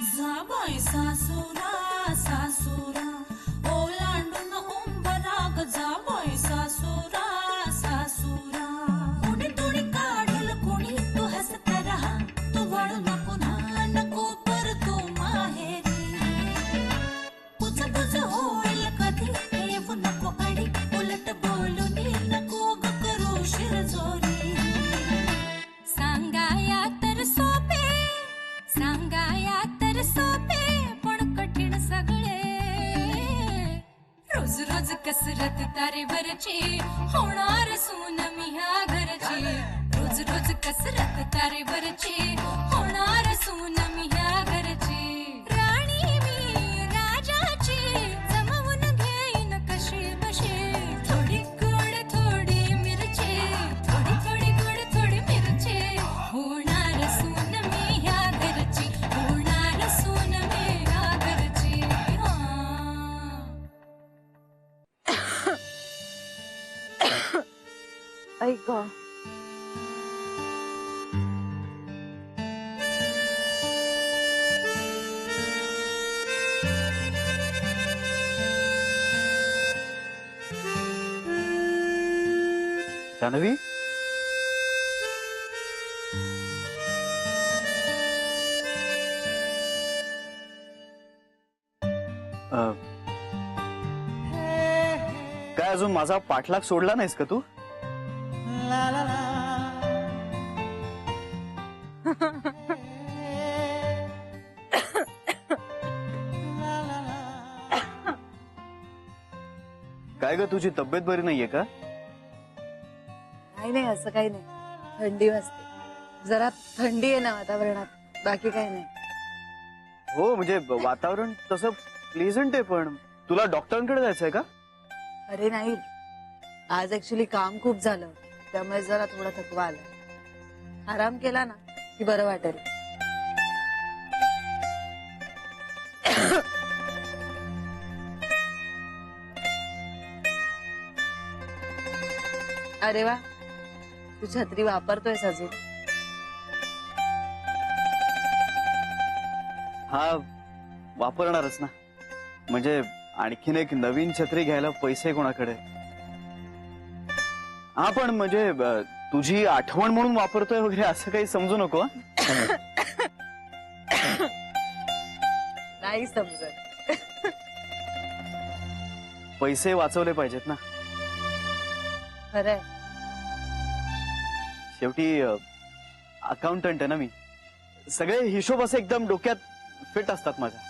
जाबाई सासुरा सासुरा ओलांडून उंबराग जाबाई सासुरा सासुरा कोणी तुणी काढल कोणी तू हसत रहा तू वळू नको पुन्हा नको परतू माहेरी पुच पुच होईल कधी येऊ नको अडी उलट बोलून नको ग करू शिरजोरी सांगाया तर सोपे सांगाया तर सोपे पण कठीण सगळे रोज रोज कसरत तारेवरची होणार सून मी ह्या घरची रोज रोज कसरत तारेवरची होणार सून मी ह्या घरची राणी मी राजाची जमवून घेईन कशी बशी थोडी गोड थोडी मिरची थोडी थोडी गोड थोडी मिरची होणार सून मी ह्या घरची होणार सून मी ह्या घरची ऐक जान्हवी काय अजून माझा पाठलाग सोडला नाहीस का तू? काय ग तुझी तब्येत बरी नाहीये का? नाही नाही असं काही नाही थंडी वाजते जरा थंडी आहे ना वातावरणात बाकी काही नाही हो म्हणजे वातावरण तसं प्लेझंट आहे पण तुला डॉक्टरांकडे जायचंय का? अरे नाही आज ऍक्च्युली काम खूप झालं त्यामुळे जरा थोडा थकवा आला आराम केला ना की बरं वाटेल अरे वा तू छत्री वापरतोयस अजून हा वापरणारच ना म्हणजे आणखीन एक नवीन छत्री घ्यायला पैसे कोणाकडे? हा पण म्हणजे तुझी आठवण म्हणून वापरतोय वगैरे असं काही समजू नको हं? नाही समजत पैसे वाचवले पाहिजेत ना खरंय शेवटी अकाउंटंट आहे ना मी सगळे हिशोब असे एकदम डोक्यात फिट असतात माझ्या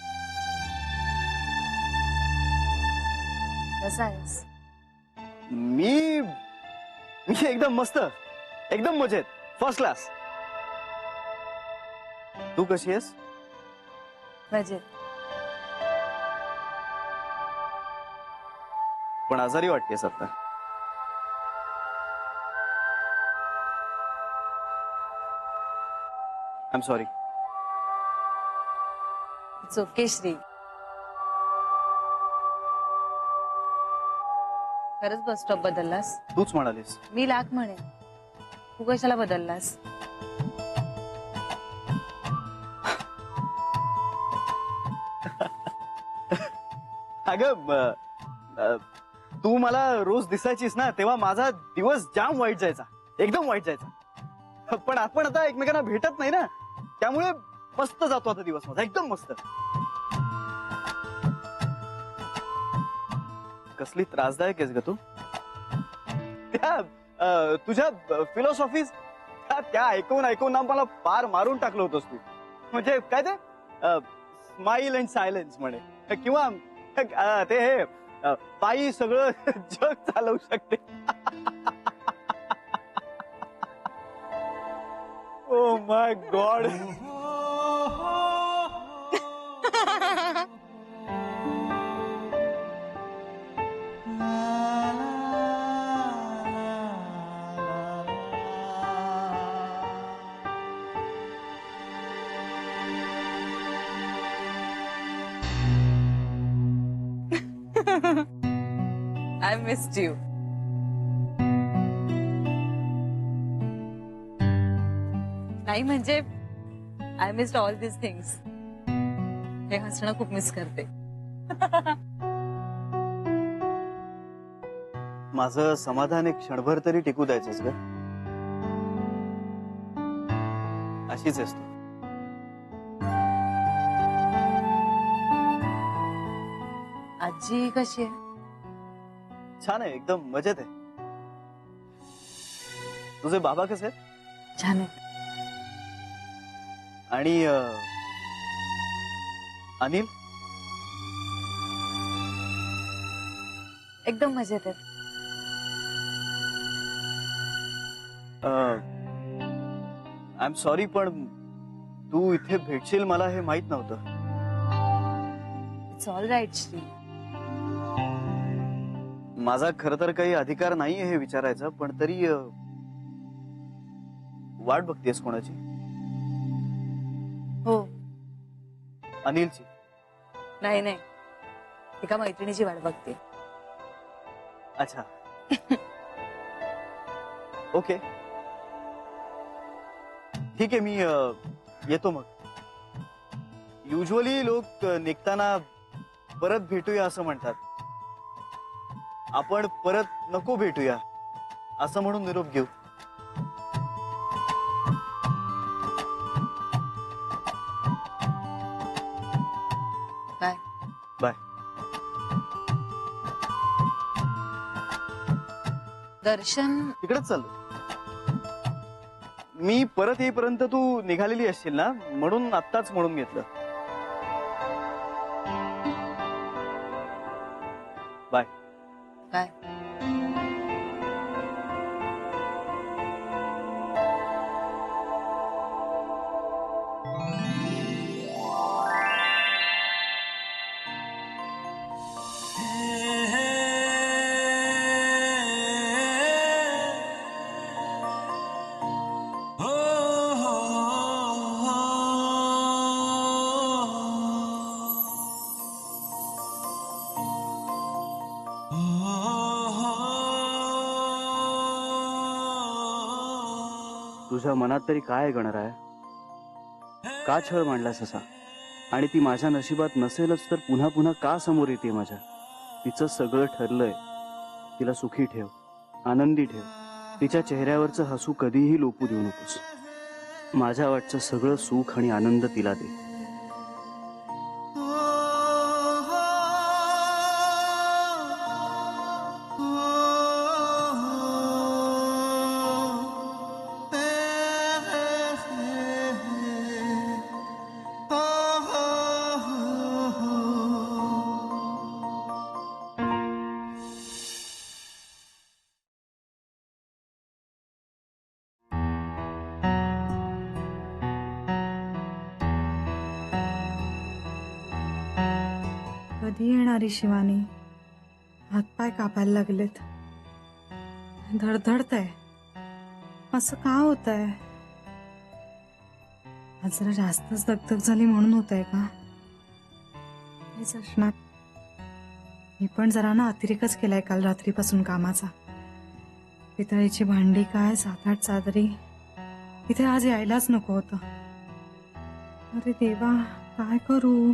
कसा आहेस मी मी एकदम मस्त एकदम मजेत फर्स्ट क्लास तू कशी आहेस? मजेत पण आजारी वाटतेस आता I am sorry it's okay Shri खरंच बस स्टॉप बदललास तूच म्हणालीस मी लाख म्हणे तू कशाला बदललास अगं तू मला रोज दिसायचीस ना तेव्हा माझा दिवस जाम वाईट जायचा एकदम वाईट जायचा पण आपण आता एकमेकांना भेटत नाही ना त्यामुळे मस्त जातो आता दिवस माझा एकदम मस्त कसली त्रासदायक आहेस ग तू त्या तुझ्या फिलॉसॉफीज त्या ऐकून ऐकून ना मला पार मारून टाकलं होतंस तू म्हणजे काय ते स्माईल अँड सायलेन्स म्हणे किंवा ते हे बाई सगळं जग चालवू शकते oh my God I missed you. नाही म्हणजे I missed all these things. हे हसणं खूप मिस करते. माझं समाधान एक क्षणभर तरी टिकू द्यायचंच ग. अशीच आहेस तू. आजी कशी आहे? छान आहे, एकदम मजेत आहे. तुझे बाबा कसे आहेत? छान आहे. आणि अनिल? एकदम मजेत आहेत. आय एम सॉरी, पण तू इथे भेटशील मला हे माहित नव्हतं. It's all right Shri. माझा खर तर काही अधिकार नाहीये हे विचारायचं, पण तरी वाट बघतेस कोणाची? हो. अनिलची? नाही नाही, एका मैत्रिणीची वाट बघते. अच्छा. ओके, ठीक आहे, मी येतो मग. युजली लोक निघताना परत भेटूया असं म्हणतात. आपण परत नको भेटूया असं म्हणून निरोप घेऊ. बाय. बाय. दर्शन तिकडेच चाललो. मी परत येईपर्यंत तू निघालेली असशील ना, म्हणून आत्ताच म्हणून घेतलं. बाय. बाय. तुझ्या मनात तरी काय गणर आहे? का छळ मांडलास असा? आणि ती माझ्या नशिबात नसेलच तर पुन्हा पुन्हा का समोर येते माझ्या? तिचं सगळं ठरलंय. तिला सुखी ठेव, आनंदी ठेव. तिच्या चेहऱ्यावरचं हसू कधीही लोपू देऊ नकोस. माझ्या वाटचं सगळं सुख आणि आनंद तिला दे. कधी येणारी शिवानी? हातपाय कापायला लागलेत. धडधडतंय. असं का होतंय? आज जरा जास्तच दगदग झाली म्हणून होतंय का? हेच असणार. मी पण जरा ना अतिरेकच केलाय काल रात्रीपासून कामाचा. पितळीची भांडी काय, 7-8 चादरी. इथे आज यायलाच नको होतं. अरे देवा, काय करू?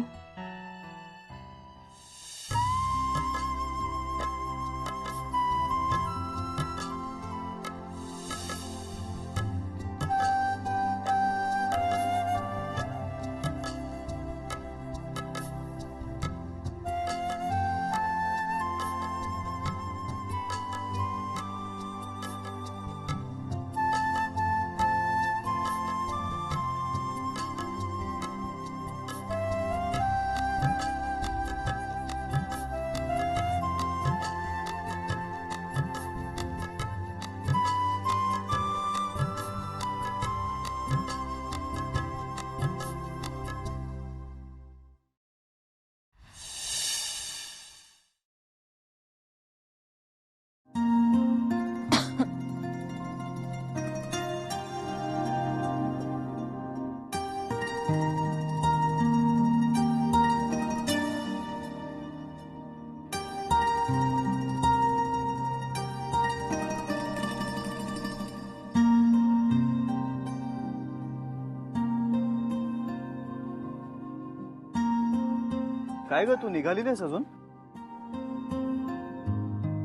काय ग, तू निघाली नाहीस अजून?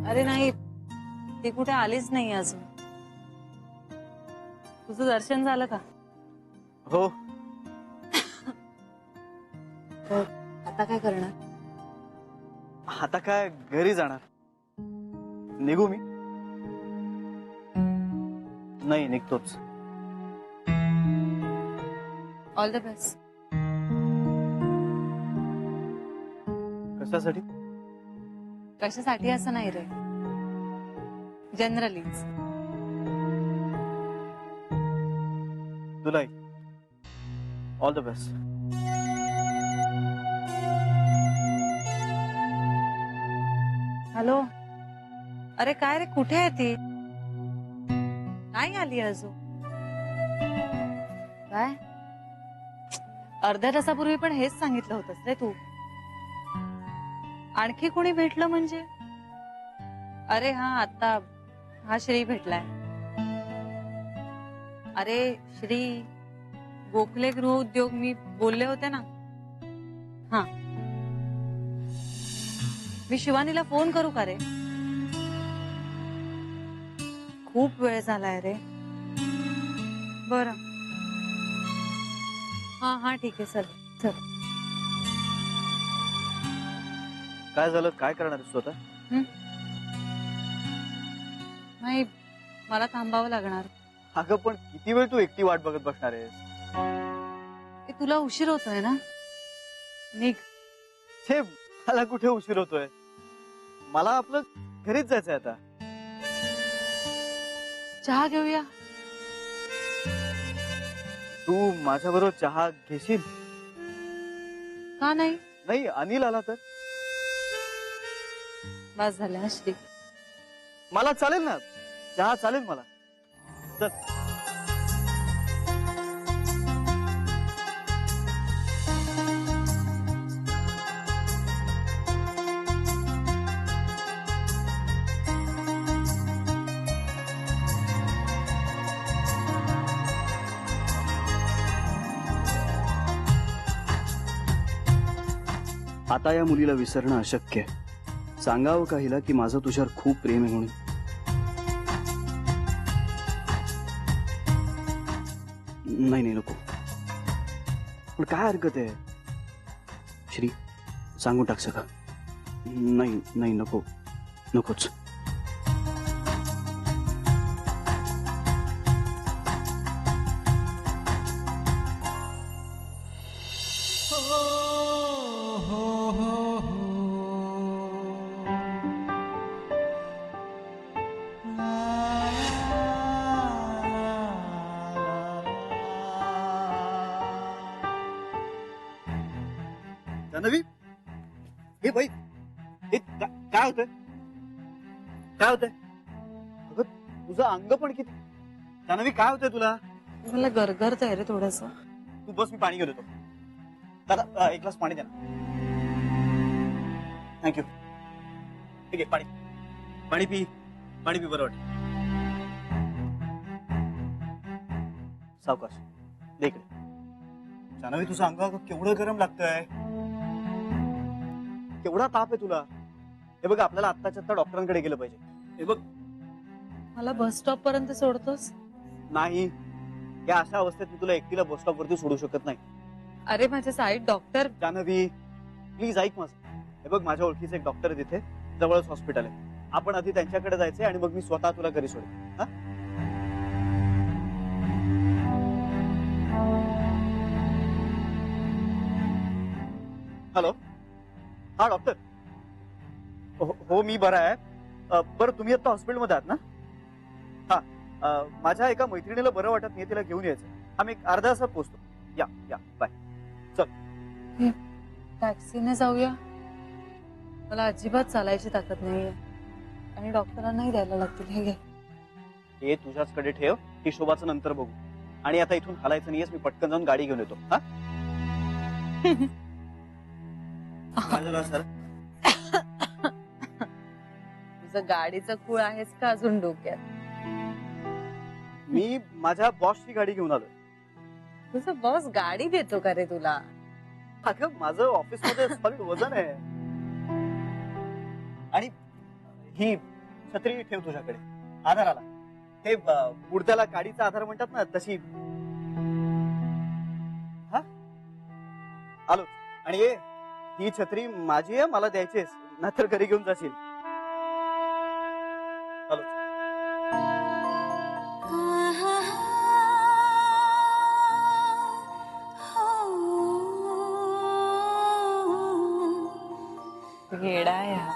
अरे नाही, ती कुठे आलीच नाही अजून. तुझं दर्शन झालं का? हो. तर आता काय करणार? आता काय, घरी जाणार. निघू मी? नाही, निघतोच. All the best. कशासाठी? कशासाठी असं नाही रे, जनरलीच. तुलाही ऑल द बेस्ट. हॅलो. अरे काय रे, कुठे आहे ती? नाही आली अजून. काय अर्ध्या तासापूर्वी पण हेच सांगितलं होतंस रे तू. आणखी कोणी भेटलं म्हणजे? अरे हा, आता हा श्री भेटलाय. अरे श्री, गोखले गृह उद्योग मी बोलले होते ना. हा, मी शिवानीला फोन करू का रे? खूप वेळ झालाय रे. बरं, हा हा ठीक आहे, चल चल. काय झालं? काय करणार आहेस तू आता? नाही, मला थांबावं लागणार. अगं पण किती वेळ तू एकटी वाट बघत बसणार आहेस? ए, तुला उशीर होतोय ना, निघ. छे, मला कुठे उशीर होतोय? मला आपलं घरीच जायचंय आता. चहा घेऊया. तू माझ्या बरोबर चहा घेशील? का नाही? नाही, अनिल आला तर? बस झालं हा श्री. मला चालेल ना, चहा चालेल मला. चल. आता या मुलीला विसरणं अशक्य आहे. सांगावं का हिला की माझं तुझ्यावर खूप प्रेम आहे म्हणून? नाही नाही, नको. पण काय हरकत आहे श्री, सांगून टाक सगळं. नाही नाही, नको, नकोच. जानवी, हे बाई, हे काय होतंय? काय होतंय? अगं तुझं अंग पण किती. जानवी, काय होतंय तुला? मला गरगरत आहे रे थोडस. तू बस, मी पाणी घेऊन येतो. दादा, एक ग्लास पाणी द्या ना. थँक्यू. ठीक आहे, पाणी पाणी पी. पाणी पी, बरं वाटत. सावकाश, दे इकडे. जानवी, तुझं अंग केवढं गरम लागतंय. केवढा ताप आहे तुला. हे बघ, आपल्याला आत्ताच्या आत्ता डॉक्टरांकडे गेलं पाहिजे. हे बघ. मला बस स्टॉप पर्यंत सोडतोस? नाही, या अशा अवस्थेत मी तुला एकटीला बस स्टॉप वरती सोडू शकत नाही. अरे माझ्या साईड डॉक्टर. जानवी, प्लीज ऐक माझं. हे बघ, माझ्या ओळखीचे एक डॉक्टर आहे तिथे, जवळच हॉस्पिटल आहे. आपण आधी त्यांच्याकडे जायचंय आणि मग मी स्वतः तुला घरी सोडेन. हा? हॅलो. हा डॉक्टर. हो, मी बरा आहे. बरं, तुम्ही आता हॉस्पिटलमध्ये आहात ना? हा, माझ्या एका मैत्रिणीला बरं वाटत नाही, तिला घेऊन यायचं. आम्ही एक अर्ध्या तासात पोहोचतो. या या, बाय. चल. टॅक्सीने जाऊया. मला अजिबात चालायची ताकद नाहीये आणि डॉक्टरांनाही द्यायला लागतील. हे घे. हे तुझ्याचकडे ठेव, हिशोबाचं नंतर बघू. आणि आता इथून हलायचं नाहीयेस, मी पटकन जाऊन गाडी घेऊन येतो. हा? सर, तुझं गाडीचं खूळ आहेस का अजून डोक्यात? मी माझ्या बॉसची गाडी घेऊन आलो. तुझा बॉस गाडी देतो का रे तुला? अगं माझं ऑफिसमध्ये सॉलिड वजन आहे. आणि ही छत्री ठेव तुझ्याकडे आधाराला. हे बुडत्याला काडीचा आधार म्हणतात ना तशी. हा आलो. आणि ये ही छत्री माझी आहे, मला द्यायचीच, नाहीतर घरी घेऊन जाशील. आलो. येडा आहे हा.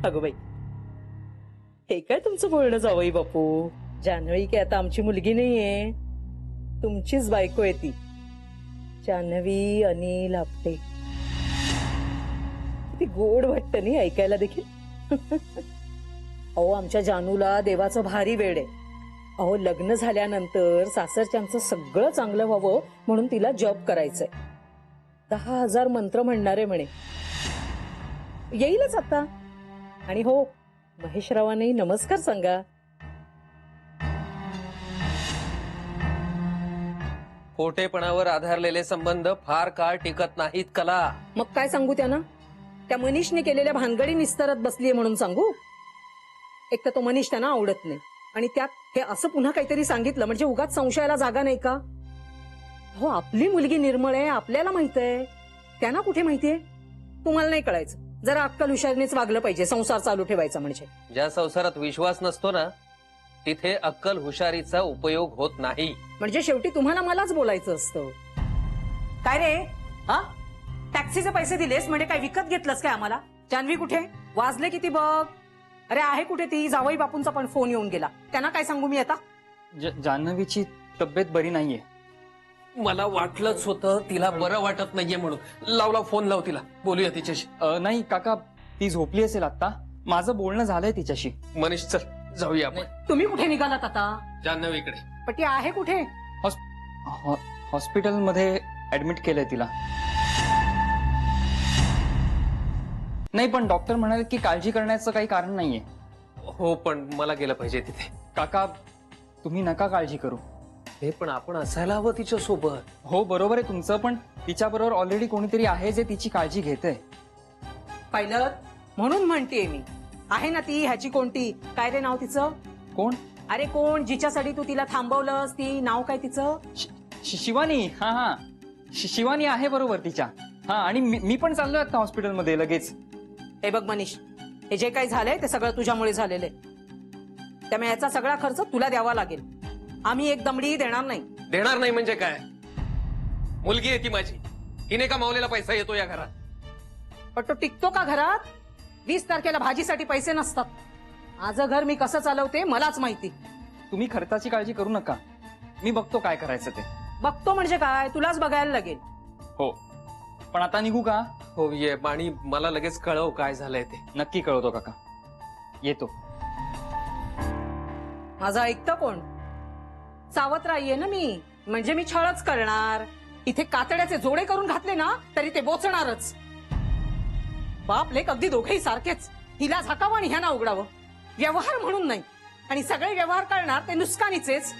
अगं बाई, हे काय तुमचं बोलणं जावई बापू? जान्हवी काय आता आमची मुलगी नाहीये, तुमचीच बायको आहे ती. जान्हवी अनिल आपटे. किती गोड वाटतं नाही ऐकायला देखील. अहो आमच्या जानूला देवाचं भारी वेड आहे. अहो लग्न झाल्यानंतर सासरच्यांचं सगळं चांगलं व्हावं म्हणून तिला जॉब करायचंय. 10,000 मंत्र म्हणणारे म्हणे. येईलच आता. आणि हो, महेशरावांनी नमस्कार सांगा. खोटेपणावर आधारलेले संबंध फार काळ टिकत नाहीत कला. मग काय सांगू त्यांना? त्या मनीषने केलेल्या भानगडी निस्तरत बसलीये म्हणून सांगू? एक तर तो मनीष त्यांना आवडत नाही, आणि त्यात हे असं पुन्हा काहीतरी सांगितलं म्हणजे उगाच संशयाला जागा नाही का? हो, आपली मुलगी निर्मळ आहे, आपल्याला माहित आहे. त्यांना कुठे माहितीये? तुम्हाला नाही कळायचं. जरा अक्कल हुशारीनेच वागलं पाहिजे संसार चालू ठेवायचा म्हणजे. ज्या संसारात विश्वास नसतो ना, तिथे अक्कल हुशारीचा उपयोग होत नाही. म्हणजे शेवटी तुम्हाला मलाच बोलायचं असतं. काय रे, हा टॅक्सीचे पैसे दिलेस म्हणजे काय विकत घेतलंस काय आम्हाला? जान्हवी कुठे? वाजले किती बघ. अरे आहे कुठे ती? जावई बापूंचा पण फोन येऊन गेला. त्यांना काय सांगू मी आता? जान्हवीची तब्येत बरी नाहीये. मला वाटलंच होतं तिला बरं वाटत नाहीये म्हणून. लावला फोन, लाव तिला, बोलूया तिच्याशी. नाही काका, ती झोपली असेल आता. माझं बोलणं झालंय तिच्याशी. मनीष चल जाऊया आपण. तुम्ही कुठे निघालात आता? जान्हवीकडे. पण ती आहे कुठे? हॉस्पिटलमध्ये ऍडमिट केलंय तिला. नाही पण डॉक्टर म्हणाले की काळजी करण्याचं काही कारण नाहीये. हो पण मला गेलं पाहिजे तिथे. काका तुम्ही नका काळजी करू. हे पण आपण असायला हवं तिच्या सोबत. हो बरोबर आहे तुमचं, पण तिच्या बरोबर ऑलरेडी कोणीतरी आहे जे तिची काळजी घेतंय. पाहिलं म्हणून म्हणतेय मी. आहे ना ती, ह्याची कोणती, काय रे नाव तिचं? कोण? अरे कोण जिच्यासाठी तू तिला थांबवलंस, ती नाव काय तिचं? शिवानी. हा हा, शिवानी आहे बरोबर तिच्या. हा, आणि मी पण चाललोय आता हॉस्पिटलमध्ये लगेच. हे बघ मनीष, हे जे काही झालंय ते सगळं तुझ्यामुळे झालेलं आहे. त्यामुळे याचा सगळा खर्च तुला द्यावा लागेल. आम्ही एक दमडी देणार नाही. देणार नाही म्हणजे काय? मुलगी आहे ती माझी, हिने का मावलेला पैसा येतो या घरात? पण तो टिकतो का घरात? 20 तारखेला भाजीसाठी पैसे नसतात. माझं घर मी कसं चालवते मलाच माहिती. तुम्ही खर्चाची काळजी करू नका, मी बघतो काय करायचं ते. बघतो म्हणजे काय, तुलाच बघायला लागेल. हो पण आता निघू का? हो ये, आणि मला लगेच कळव काय झालंय ते. नक्की कळवतो काका. येतो. माझं ऐकतं कोण? सावत्र आईये ना मी, म्हणजे मी छळच करणार. इथे कातड्याचे जोडे करून घातले ना तरी ते बोचणारच. बाप लेक अगदी दोघेही सारखेच. हिला झाकावं आणि ह्यांना उघडावं. व्यवहार म्हणून नाही, आणि सगळे व्यवहार करणार ते नुसकानीचेच.